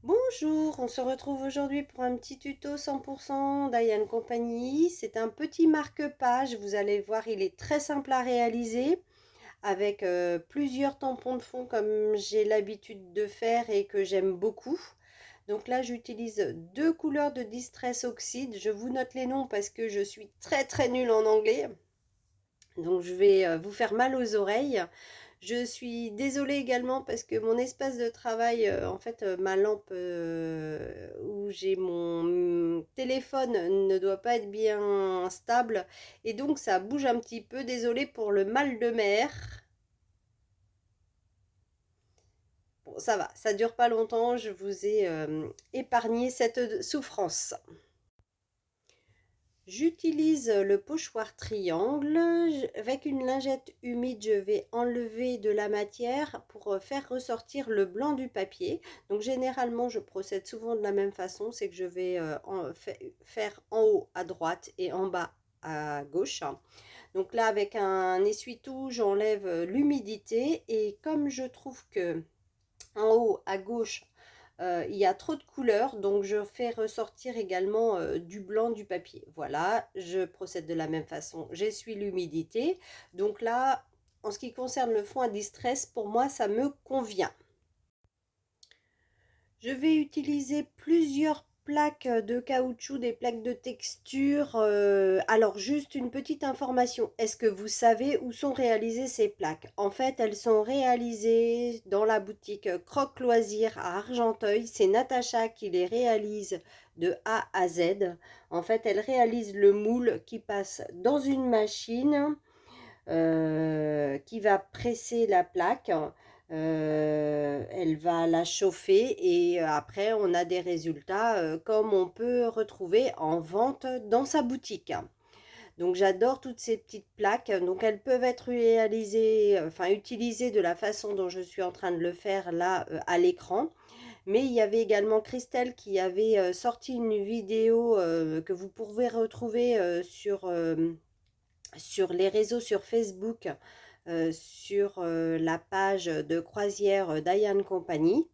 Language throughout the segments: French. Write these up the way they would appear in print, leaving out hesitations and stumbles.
Bonjour, on se retrouve aujourd'hui pour un petit tuto 100% d'Ayan Compagnie. C'est un petit marque-page, vous allez voir, il est très simple à réaliser avec plusieurs tampons de fond comme j'ai l'habitude de faire et que j'aime beaucoup. Donc là, j'utilise deux couleurs de Distress Oxide. Je vous note les noms parce que je suis très nulle en anglais. Donc je vais vous faire mal aux oreilles. Je suis désolée également parce que mon espace de travail, en fait, ma lampe où j'ai mon téléphone ne doit pas être bien stable et donc ça bouge un petit peu. Désolée pour le mal de mer. Bon, ça va, ça dure pas longtemps. Je vous ai épargné cette souffrance. J'utilise le pochoir triangle. Avec une lingette humide, je vais enlever de la matière pour faire ressortir le blanc du papier. Donc généralement, je procède souvent de la même façon, c'est que je vais faire en haut à droite et en bas à gauche. Donc là, avec un essuie-tout, j'enlève l'humidité et comme je trouve que en haut à gauche, il y a trop de couleurs, donc je fais ressortir également du blanc du papier. Voilà, je procède de la même façon. J'essuie l'humidité. Donc là, en ce qui concerne le fond à distress, pour moi, ça me convient. Je vais utiliser plusieurs plaques de caoutchouc, des plaques de texture. Alors, juste une petite information. Est-ce que vous savez où sont réalisées ces plaques? En fait, elles sont réalisées dans la boutique Croc Loisirs à Argenteuil. C'est Natacha qui les réalise de A à Z. En fait, elle réalise le moule qui passe dans une machine qui va presser la plaque. Elle va la chauffer et après on a des résultats comme on peut retrouver en vente dans sa boutique. Donc j'adore toutes ces petites plaques. Donc elles peuvent être réalisées, enfin utilisées de la façon dont je suis en train de le faire là à l'écran. Mais il y avait également Christelle qui avait sorti une vidéo que vous pouvez retrouver sur les réseaux, sur Facebook, sur la page de croisière d'Ayan Company.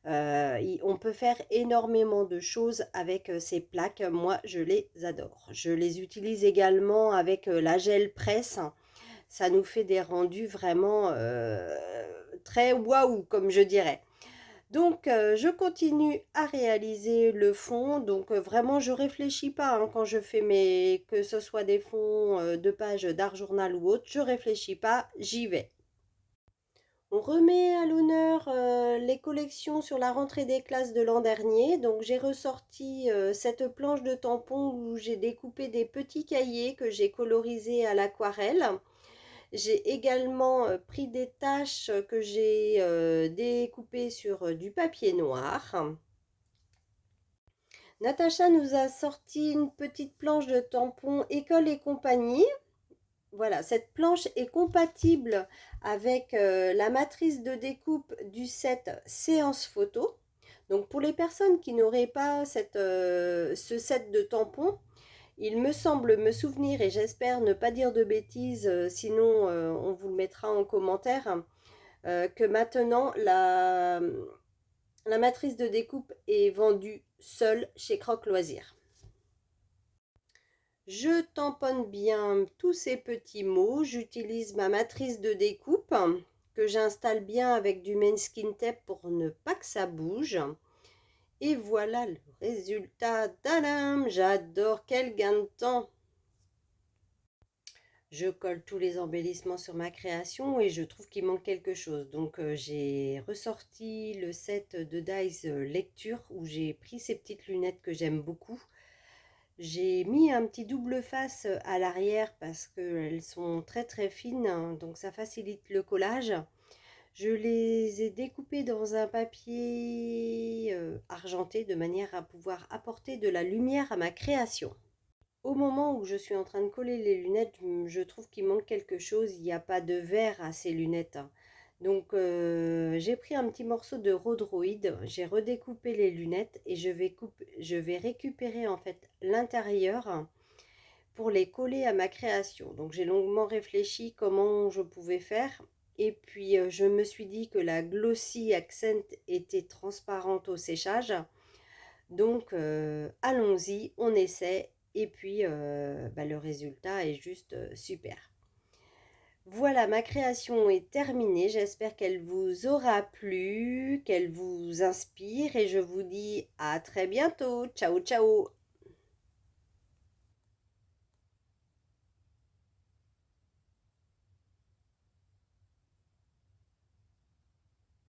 On peut faire énormément de choses avec ces plaques. Moi, je les adore. Je les utilise également avec la gel presse. Ça nous fait des rendus vraiment très waouh, comme je dirais. Donc, je continue à réaliser le fond. Donc, vraiment, je réfléchis pas hein, quand je fais que ce soit des fonds de pages d'art journal ou autre, je réfléchis pas, j'y vais. On remet à l'honneur les collections sur la rentrée des classes de l'an dernier. Donc, j'ai ressorti cette planche de tampons où j'ai découpé des petits cahiers que j'ai colorisés à l'aquarelle. J'ai également pris des taches que j'ai découpées sur du papier noir. Natacha nous a sorti une petite planche de tampons École et compagnie. Voilà, cette planche est compatible avec la matrice de découpe du set séance photo. Donc pour les personnes qui n'auraient pas ce set de tampons, il me semble me souvenir, et j'espère ne pas dire de bêtises, sinon on vous le mettra en commentaire, que maintenant la matrice de découpe est vendue seule chez Croc Loisirs. Je tamponne bien tous ces petits mots. J'utilise ma matrice de découpe que j'installe bien avec du Skin Tape pour ne pas que ça bouge. Et voilà le résultat. Tadam! J'adore, quel gain de temps! Je colle tous les embellissements sur ma création et je trouve qu'il manque quelque chose. Donc j'ai ressorti le set de Dies Lecture où j'ai pris ces petites lunettes que j'aime beaucoup. J'ai mis un petit double face à l'arrière parce qu'elles sont très fines, hein, donc ça facilite le collage. Je les ai découpées dans un papier argenté de manière à pouvoir apporter de la lumière à ma création. Au moment où je suis en train de coller les lunettes, je trouve qu'il manque quelque chose. Il n'y a pas de verre à ces lunettes, hein. Donc j'ai pris un petit morceau de rhodroïde, j'ai redécoupé les lunettes et je vais récupérer en fait l'intérieur pour les coller à ma création. Donc j'ai longuement réfléchi comment je pouvais faire Et puis, je me suis dit que la Glossy Accent était transparente au séchage. Donc, allons-y, on essaie. Et puis, bah, le résultat est juste super. Voilà, ma création est terminée. J'espère qu'elle vous aura plu, qu'elle vous inspire et je vous dis à très bientôt. Ciao, ciao!